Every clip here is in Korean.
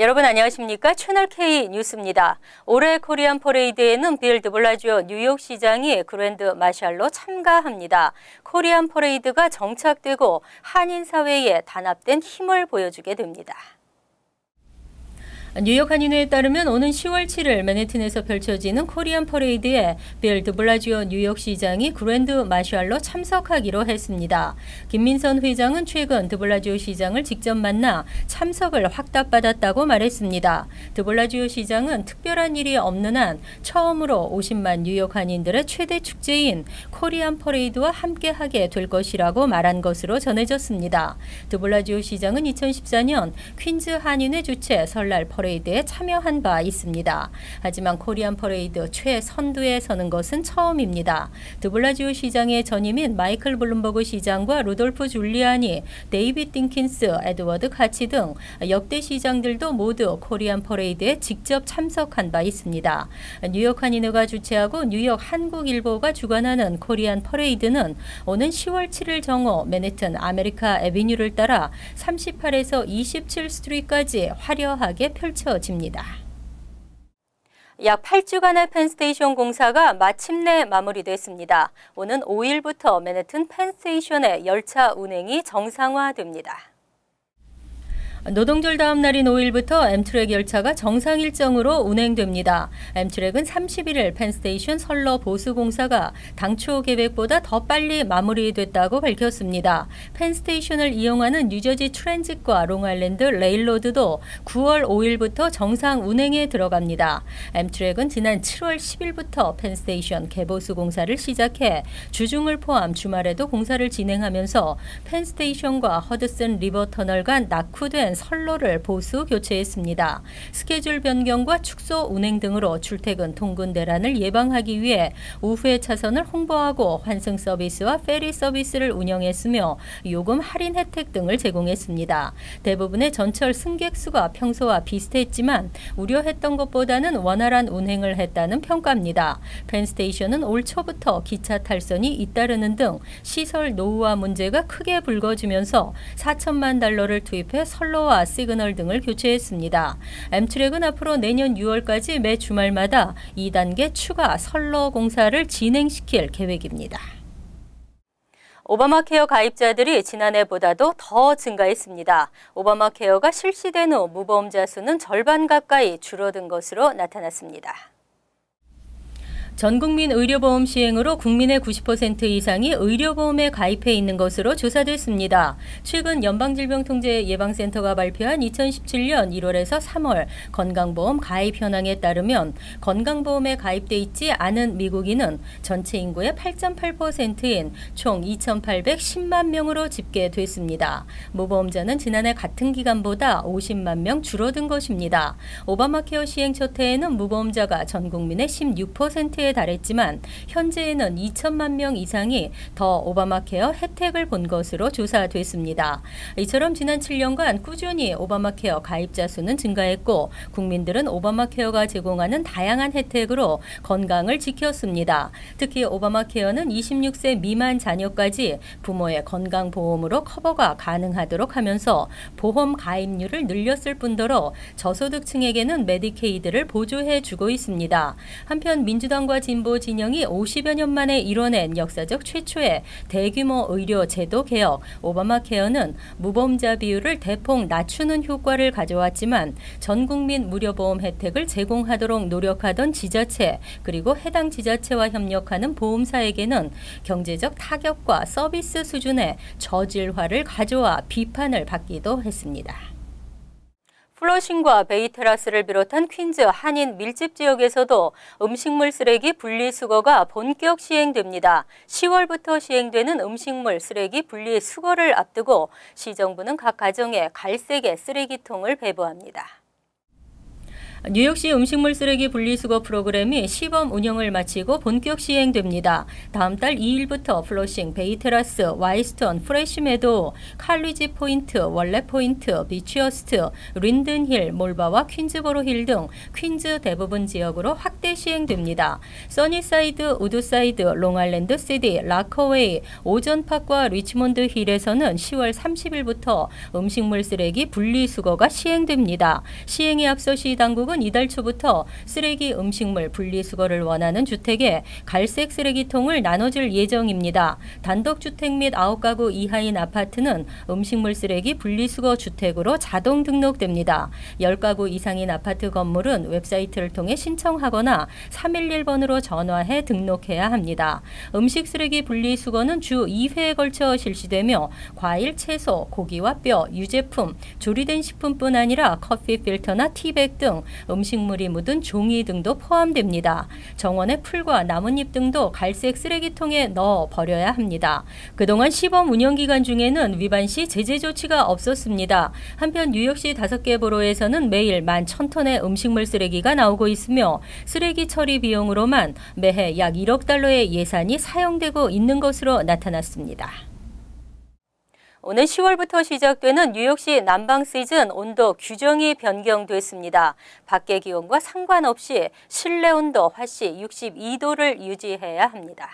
여러분 안녕하십니까? 채널 K 뉴스입니다. 올해 코리안 퍼레이드에는 빌 드블라지오 뉴욕시장이 그랜드 마샬로 참가합니다. 코리안 퍼레이드가 정착되고 한인 사회에 단합된 힘을 보여주게 됩니다. 뉴욕 한인회에 따르면 오는 10월 7일 맨해튼에서 펼쳐지는 코리안 퍼레이드에 빌 드블라지오 뉴욕시장이 그랜드 마샬로 참석하기로 했습니다. 김민선 회장은 최근 드블라지오 시장을 직접 만나 참석을 확답받았다고 말했습니다. 드블라지오 시장은 특별한 일이 없는 한 처음으로 50만 뉴욕 한인들의 최대 축제인 코리안 퍼레이드와 함께하게 될 것이라고 말한 것으로 전해졌습니다. 드블라지오 시장은 2014년 퀸즈 한인회 주최 설날 퍼레이드에 참여한 바 있습니다. 하지만 코리안 퍼레이드 최선두에 서는 것은 처음입니다. 드블라지오 시장의 전임인 마이클 블룸버그 시장과 루돌프 줄리아니, 데이빗 딩킨스, 에드워드 카치 등 역대 시장들도 모두 코리안 퍼레이드에 직접 참석한 바 있습니다. 뉴욕 한인회가 주최하고 뉴욕 한국일보가 주관하는 코리안 퍼레이드는 오는 10월 7일 정오 맨해튼 아메리카 애비뉴를 따라 38에서 27 스트리트까지 화려하게 펼쳐집니다. 약 8주간의 펜스테이션 공사가 마침내 마무리됐습니다. 오는 5일부터 맨해튼 펜스테이션의 열차 운행이 정상화됩니다. 노동절 다음 날인 5일부터 엠트랙 열차가 정상 일정으로 운행됩니다. 엠트랙은 31일 펜스테이션 선로 보수 공사가 당초 계획보다 더 빨리 마무리됐다고 밝혔습니다. 펜스테이션을 이용하는 뉴저지 트랜짓과 롱아일랜드 레일로드도 9월 5일부터 정상 운행에 들어갑니다. 엠트랙은 지난 7월 10일부터 펜스테이션 개보수 공사를 시작해 주중을 포함 주말에도 공사를 진행하면서 펜스테이션과 허드슨 리버 터널 간 낙후된 선로를 보수 교체했습니다. 스케줄 변경과 축소 운행 등으로 출퇴근 통근 대란을 예방하기 위해 우회 차선을 홍보하고 환승 서비스와 페리 서비스를 운영했으며 요금 할인 혜택 등을 제공했습니다. 대부분의 전철 승객 수가 평소와 비슷했지만 우려했던 것보다는 원활한 운행을 했다는 평가입니다. 펜스테이션은 올 초부터 기차 탈선이 잇따르는 등 시설 노후화 문제가 크게 불거지면서 4천만 달러를 투입해 선로 와 시그널 등을 교체했습니다. 엠트랙은 앞으로 내년 6월까지 매 주말마다 2단계 추가 선로 공사를 진행시킬 계획입니다. 오바마 케어 가입자들이 지난해보다도 더 증가했습니다. 오바마 케어가 실시된 후 무보험자 수는 절반 가까이 줄어든 것으로 나타났습니다. 전국민 의료보험 시행으로 국민의 90% 이상이 의료보험에 가입해 있는 것으로 조사됐습니다. 최근 연방질병통제예방센터가 발표한 2017년 1월에서 3월 건강보험 가입 현황에 따르면 건강보험에 가입돼 있지 않은 미국인은 전체 인구의 8.8%인 총 2,810만 명으로 집계됐습니다. 무보험자는 지난해 같은 기간보다 50만 명 줄어든 것입니다. 오바마 케어 시행 첫 해에는 무보험자가 전 국민의 16%에 달했지만 현재에는 2천만 명 이상이 더 오바마 케어 혜택을 본 것으로 조사됐습니다. 이처럼 지난 7년간 꾸준히 오바마 케어 가입자 수는 증가했고 국민들은 오바마 케어가 제공하는 다양한 혜택으로 건강을 지켰습니다. 특히 오바마 케어는 26세 미만 자녀까지 부모의 건강보험으로 커버가 가능하도록 하면서 보험 가입률을 늘렸을 뿐더러 저소득층에게는 메디케이드를 보조해주고 있습니다. 한편 민주당과 진보 진영이 50여 년 만에 이뤄낸 역사적 최초의 대규모 의료 제도 개혁 오바마 케어는 무보험자 비율을 대폭 낮추는 효과를 가져왔지만 전 국민 무료보험 혜택을 제공하도록 노력하던 지자체 그리고 해당 지자체와 협력하는 보험사에게는 경제적 타격과 서비스 수준의 저질화를 가져와 비판을 받기도 했습니다. 플러싱과 베이테라스를 비롯한 퀸즈 한인 밀집 지역에서도 음식물 쓰레기 분리수거가 본격 시행됩니다. 10월부터 시행되는 음식물 쓰레기 분리수거를 앞두고 시정부는 각 가정에 갈색의 쓰레기통을 배부합니다. 뉴욕시 음식물 쓰레기 분리수거 프로그램이 시범 운영을 마치고 본격 시행됩니다. 다음 달 2일부터 플러싱, 베이테라스, 와이스턴, 프레시메도, 칼리지 포인트, 월렛 포인트, 비치어스트, 린든힐, 몰바와 퀸즈보로힐 등 퀸즈 대부분 지역으로 확대 시행됩니다. 써니사이드, 우드사이드, 롱아일랜드 시티, 라커웨이, 오전팍과 리치몬드 힐에서는 10월 30일부터 음식물 쓰레기 분리수거가 시행됩니다. 시행에 앞서 시 당국은 이달 초부터 쓰레기 음식물 분리수거를 원하는 주택에 갈색 쓰레기통을 나눠줄 예정입니다. 단독주택 및 9가구 이하인 아파트는 음식물 쓰레기 분리수거 주택으로 자동 등록됩니다. 10가구 이상인 아파트 건물은 웹사이트를 통해 신청하거나 311번으로 전화해 등록해야 합니다. 음식 쓰레기 분리수거는 주 2회에 걸쳐 실시되며 과일, 채소, 고기와 뼈, 유제품, 조리된 식품뿐 아니라 커피 필터나 티백 등 음식물이 묻은 종이 등도 포함됩니다. 정원의 풀과 나뭇잎 등도 갈색 쓰레기통에 넣어 버려야 합니다. 그동안 시범 운영 기간 중에는 위반 시 제재 조치가 없었습니다. 한편 뉴욕시 5개 보로에서는 매일 11,000톤의 음식물 쓰레기가 나오고 있으며 쓰레기 처리 비용으로만 매해 약 1억 달러의 예산이 사용되고 있는 것으로 나타났습니다. 오는 10월부터 시작되는 뉴욕시 난방 시즌 온도 규정이 변경됐습니다. 밖의 기온과 상관없이 실내 온도 화씨 62도를 유지해야 합니다.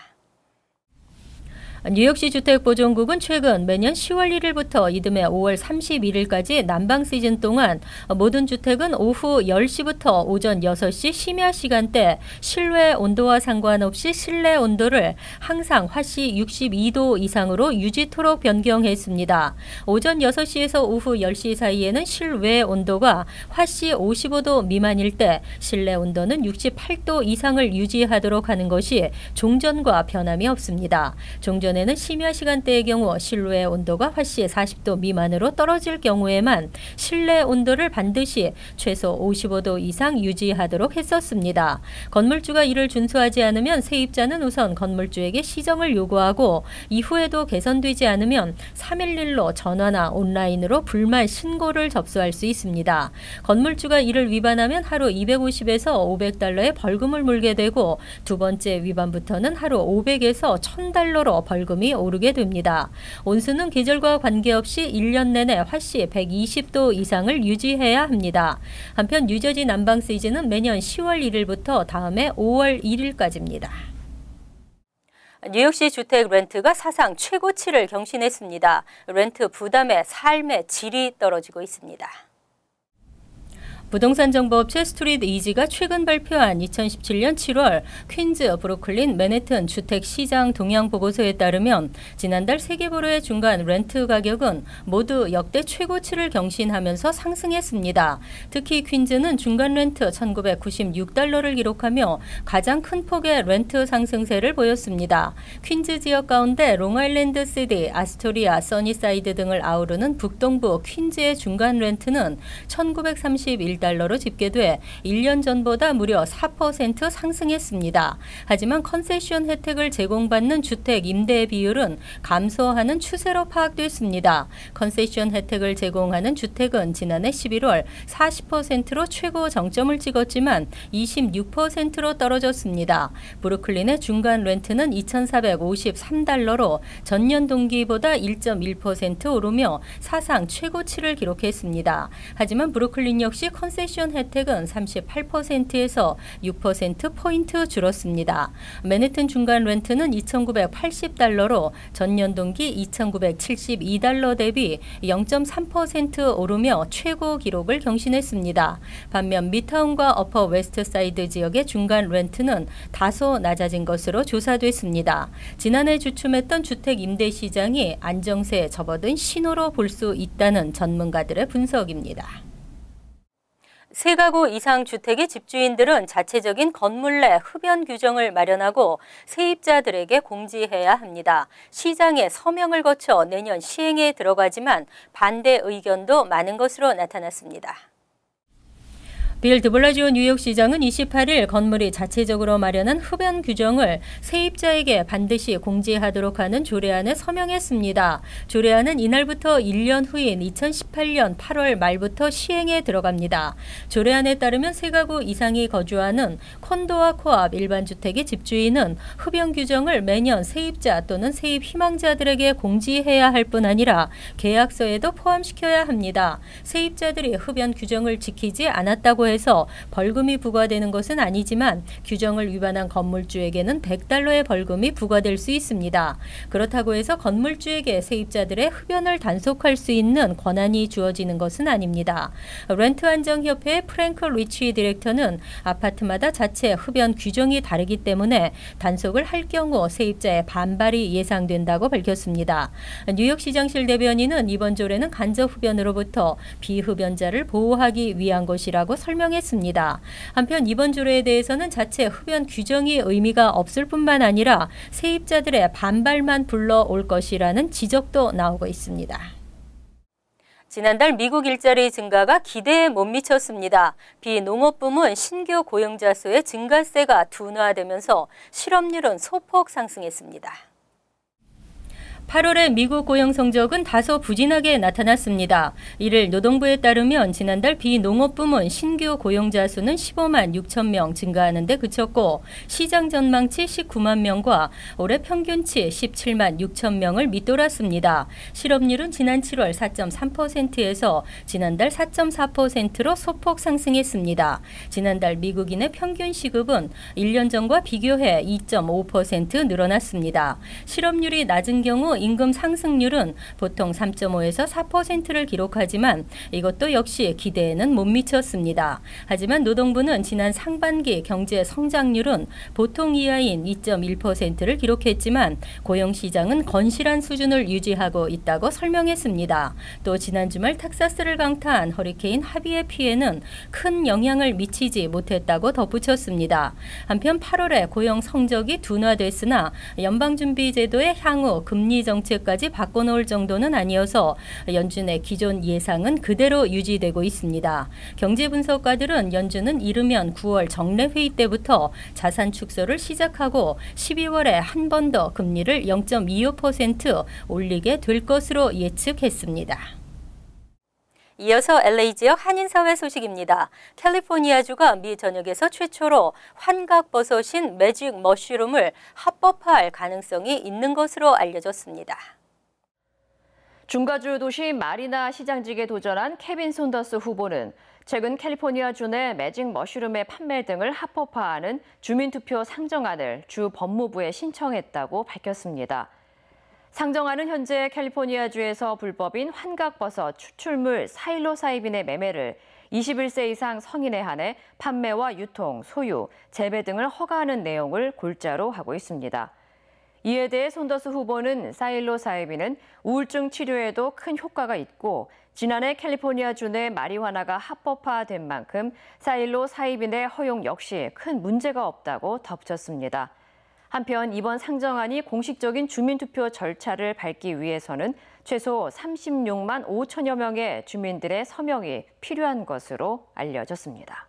뉴욕시 주택보존국은 최근 매년 10월 1일부터 이듬해 5월 31일까지 난방 시즌 동안 모든 주택은 오후 10시부터 오전 6시 심야 시간대 실외 온도와 상관없이 실내 온도를 항상 화씨 62도 이상으로 유지토록 변경했습니다. 오전 6시에서 오후 10시 사이에는 실외 온도가 화씨 55도 미만일 때 실내 온도는 68도 이상을 유지하도록 하는 것이 종전과 변함이 없습니다. 종전에는 심야 시간대의 경우 실외 온도가 화씨 40도 미만으로 떨어질 경우에만 실내 온도를 반드시 최소 55도 이상 유지하도록 했었습니다. 건물주가 이를 준수하지 않으면 세입자는 우선 건물주에게 시정을 요구하고 이후에도 개선되지 않으면 311로 전화나 온라인으로 불만 신고를 접수할 수 있습니다. 건물주가 이를 위반하면 하루 250에서 500달러의 벌금을 물게 되고 두 번째 위반부터는 하루 500에서 1000달러로 벌금이 오르게 됩니다. 온수는 계절과 관계없이 1년 내내 화씨 120도 이상을 유지해야 합니다. 한편 뉴저지 난방 시즌은 매년 10월 1일부터 다음해 5월 1일까지입니다. 뉴욕시 주택 렌트가 사상 최고치를 경신했습니다. 렌트 부담에 삶의 질이 떨어지고 있습니다. 부동산 정보업체 스트릿 이지가 최근 발표한 2017년 7월 퀸즈, 브루클린, 맨해튼 주택시장 동향 보고서에 따르면 지난달 세계보로의 중간 렌트 가격은 모두 역대 최고치를 경신하면서 상승했습니다. 특히 퀸즈는 중간 렌트 1996달러를 기록하며 가장 큰 폭의 렌트 상승세를 보였습니다. 퀸즈 지역 가운데 롱아일랜드 시티, 아스토리아, 써니사이드 등을 아우르는 북동부 퀸즈의 중간 렌트는 1931달러로 집계돼 1년 전보다 무려 4% 상승했습니다. 하지만 컨세션 혜택을 제공받는 주택 임대 비율은 감소하는 추세로 파악됐습니다. 컨세션 혜택을 제공하는 주택은 지난해 11월 40%로 최고 정점을 찍었지만 26%로 떨어졌습니다. 브루클린의 중간 렌트는 2,453달러로 전년 동기보다 1.1% 오르며 사상 최고치를 기록했습니다. 하지만 브루클린 역시 컨세션 혜택은 38%에서 6%포인트 줄었습니다. 맨해튼 중간 렌트는 2,980달러로 전년 동기 2,972달러 대비 0.3% 오르며 최고 기록을 경신했습니다. 반면 미드타운과 어퍼 웨스트사이드 지역의 중간 렌트는 다소 낮아진 것으로 조사됐습니다. 지난해 주춤했던 주택 임대 시장이 안정세에 접어든 신호로 볼 수 있다는 전문가들의 분석입니다. 3가구 이상 주택의 집주인들은 자체적인 건물 내 흡연 규정을 마련하고 세입자들에게 공지해야 합니다. 시장에 서명을 거쳐 내년 시행에 들어가지만 반대 의견도 많은 것으로 나타났습니다. 빌 드블라지오 뉴욕시장은 28일 건물이 자체적으로 마련한 흡연 규정을 세입자에게 반드시 공지하도록 하는 조례안에 서명했습니다. 조례안은 이날부터 1년 후인 2018년 8월 말부터 시행에 들어갑니다. 조례안에 따르면 3가구 이상이 거주하는 콘도와 코앞 일반 주택의 집주인은 흡연 규정을 매년 세입자 또는 세입 희망자들에게 공지해야 할 뿐 아니라 계약서에도 포함시켜야 합니다. 세입자들이 흡연 규정을 지키지 않았다고 해서 벌금이 부과되는 것은 아니지만 규정을 위반한 건물주에게는 $100의 벌금이 부과될 수 있습니다. 그렇다고 해서 건물주에게 세입자들의 흡연을 단속할 수 있는 권한이 주어지는 것은 아닙니다. 렌트안정협회의 프랭크 리치 디렉터는 아파트마다 자체 흡연 규정이 다르기 때문에 단속을 할 경우 세입자의 반발이 예상된다고 밝혔습니다. 뉴욕시장실 대변인은 이번 조례는 간접 흡연으로부터 비흡연자를 보호하기 위한 것이라고 설명했습니다. 한편 이번 조례에 대해서는 자체 흡연 규정이 의미가 없을 뿐만 아니라 세입자들의 반발만 불러올 것이라는 지적도 나오고 있습니다. 지난달 미국 일자리 증가가 기대에 못 미쳤습니다. 비농업 부문 신규 고용자 수의 증가세가 둔화되면서 실업률은 소폭 상승했습니다. 8월의 미국 고용 성적은 다소 부진하게 나타났습니다. 이를 노동부에 따르면 지난달 비농업 부문 신규 고용자 수는 15만 6천 명 증가하는 데 그쳤고 시장 전망치 19만 명과 올해 평균치 17만 6천 명을 밑돌았습니다. 실업률은 지난 7월 4.3%에서 지난달 4.4%로 소폭 상승했습니다. 지난달 미국인의 평균 시급은 1년 전과 비교해 2.5% 늘어났습니다. 실업률이 낮은 경우 임금 상승률은 보통 3.5에서 4%를 기록하지만 이것도 역시 기대에는 못 미쳤습니다. 하지만 노동부는 지난 상반기 경제 성장률은 보통 이하인 2.1%를 기록했지만 고용시장은 건실한 수준을 유지하고 있다고 설명했습니다. 또 지난 주말 텍사스를 강타한 허리케인 하비의 피해는 큰 영향을 미치지 못했다고 덧붙였습니다. 한편 8월에 고용 성적이 둔화됐으나 연방준비제도의 향후 금리 정책까지 바꿔놓을 정도는 아니어서 연준의 기존 예상은 그대로 유지되고 있습니다. 경제 분석가들은 연준은 이르면 9월 정례회의 때부터 자산 축소를 시작하고 12월에 한 번 더 금리를 0.25% 올리게 될 것으로 예측했습니다. 이어서 LA 지역 한인사회 소식입니다. 캘리포니아주가 미 전역에서 최초로 환각버섯인 매직 머쉬룸을 합법화할 가능성이 있는 것으로 알려졌습니다. 중가주 도시 마리나 시장직에 도전한 케빈 손더스 후보는 최근 캘리포니아주 내 매직 머쉬룸의 판매 등을 합법화하는 주민투표 상정안을 주 법무부에 신청했다고 밝혔습니다. 상정안은 현재 캘리포니아주에서 불법인 환각버섯 추출물 사일로사이빈의 매매를 21세 이상 성인에 한해 판매와 유통, 소유, 재배 등을 허가하는 내용을 골자로 하고 있습니다. 이에 대해 손더스 후보는 사일로사이빈은 우울증 치료에도 큰 효과가 있고 지난해 캘리포니아주 내 마리화나가 합법화된 만큼 사일로사이빈의 허용 역시 큰 문제가 없다고 덧붙였습니다. 한편 이번 상정안이 공식적인 주민투표 절차를 밟기 위해서는 최소 36만 5천여 명의 주민들의 서명이 필요한 것으로 알려졌습니다.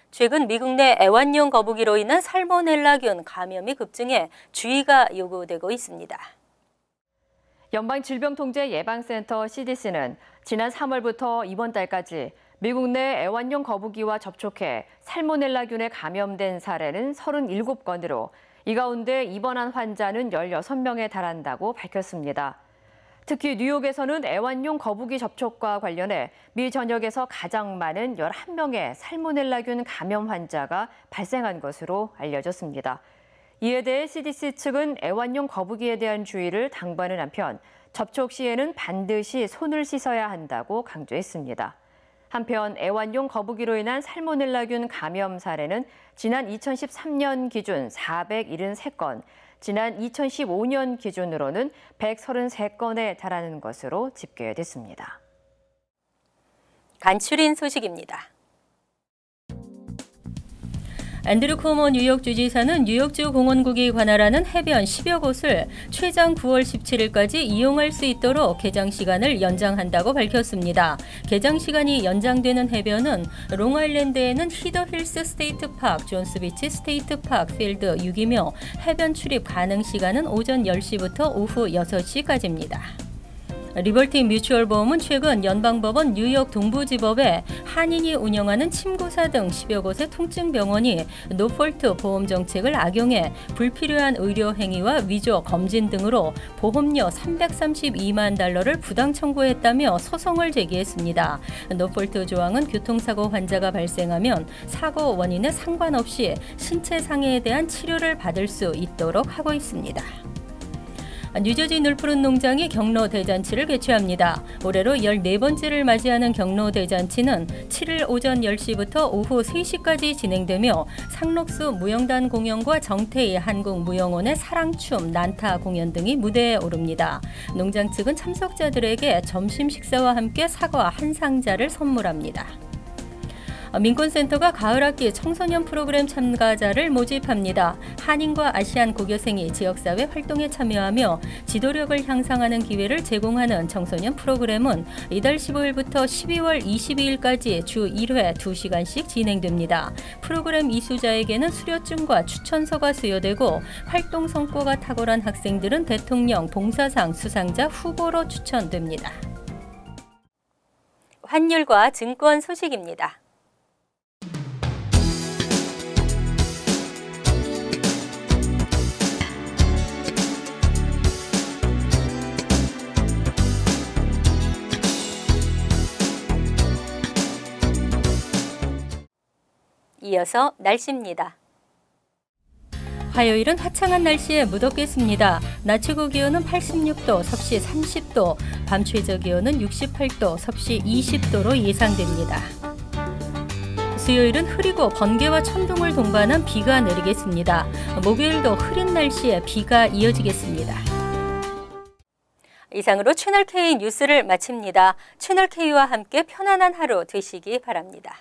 최근 미국 내 애완용 거북이로 인한 살모넬라균 감염이 급증해 주의가 요구되고 있습니다. 연방질병통제예방센터 CDC는 지난 3월부터 이번 달까지 미국 내 애완용 거북이와 접촉해 살모넬라균에 감염된 사례는 37건으로 이 가운데 입원한 환자는 16명에 달한다고 밝혔습니다. 특히 뉴욕에서는 애완용 거북이 접촉과 관련해 미 전역에서 가장 많은 11명의 살모넬라균 감염 환자가 발생한 것으로 알려졌습니다. 이에 대해 CDC 측은 애완용 거북이에 대한 주의를 당부하는 한편 접촉 시에는 반드시 손을 씻어야 한다고 강조했습니다. 한편 애완용 거북이로 인한 살모넬라균 감염 사례는 지난 2013년 기준 473건, 지난 2015년 기준으로는 133건에 달하는 것으로 집계됐습니다. 간추린 소식입니다. 앤드류 쿠오모 뉴욕 주지사는 뉴욕주 공원국이 관할하는 해변 10여 곳을 최장 9월 17일까지 이용할 수 있도록 개장 시간을 연장한다고 밝혔습니다. 개장 시간이 연장되는 해변은 롱아일랜드에는 히더힐스 스테이트 파크, 존스비치 스테이트 파크 필드 6이며 해변 출입 가능 시간은 오전 10시부터 오후 6시까지입니다. 리버티 뮤추얼 보험은 최근 연방법원 뉴욕 동부지법에 한인이 운영하는 침구사 등 10여 곳의 통증병원이 노폴트 보험 정책을 악용해 불필요한 의료 행위와 위조 검진 등으로 보험료 332만 달러를 부당 청구했다며 소송을 제기했습니다. 노폴트 조항은 교통사고 환자가 발생하면 사고 원인에 상관없이 신체 상해에 대한 치료를 받을 수 있도록 하고 있습니다. 뉴저지 늘푸른 농장이 경로 대잔치를 개최합니다. 올해로 14번째를 맞이하는 경로 대잔치는 7일 오전 10시부터 오후 3시까지 진행되며 상록수 무용단 공연과 정태희 한국무용원의 사랑춤, 난타 공연 등이 무대에 오릅니다. 농장 측은 참석자들에게 점심 식사와 함께 사과 한 상자를 선물합니다. 민권센터가 가을학기 청소년 프로그램 참가자를 모집합니다. 한인과 아시안 고교생이 지역사회 활동에 참여하며 지도력을 향상하는 기회를 제공하는 청소년 프로그램은 이달 15일부터 12월 22일까지 주 1회 2시간씩 진행됩니다. 프로그램 이수자에게는 수료증과 추천서가 수여되고 활동 성과가 탁월한 학생들은 대통령 봉사상 수상자 후보로 추천됩니다. 환율과 증권 소식입니다. 이어서 날씨입니다. 화요일은 화창한 날씨에 무덥겠습니다. 낮 최고 기온은 86도, 섭씨 30도, 밤 최저 기온은 68도, 섭씨 20도로 예상됩니다. 수요일은 흐리고 번개와 천둥을 동반한 비가 내리겠습니다. 목요일도 흐린 날씨에 비가 이어지겠습니다. 이상으로 채널K 뉴스를 마칩니다. 채널K와 함께 편안한 하루 되시기 바랍니다.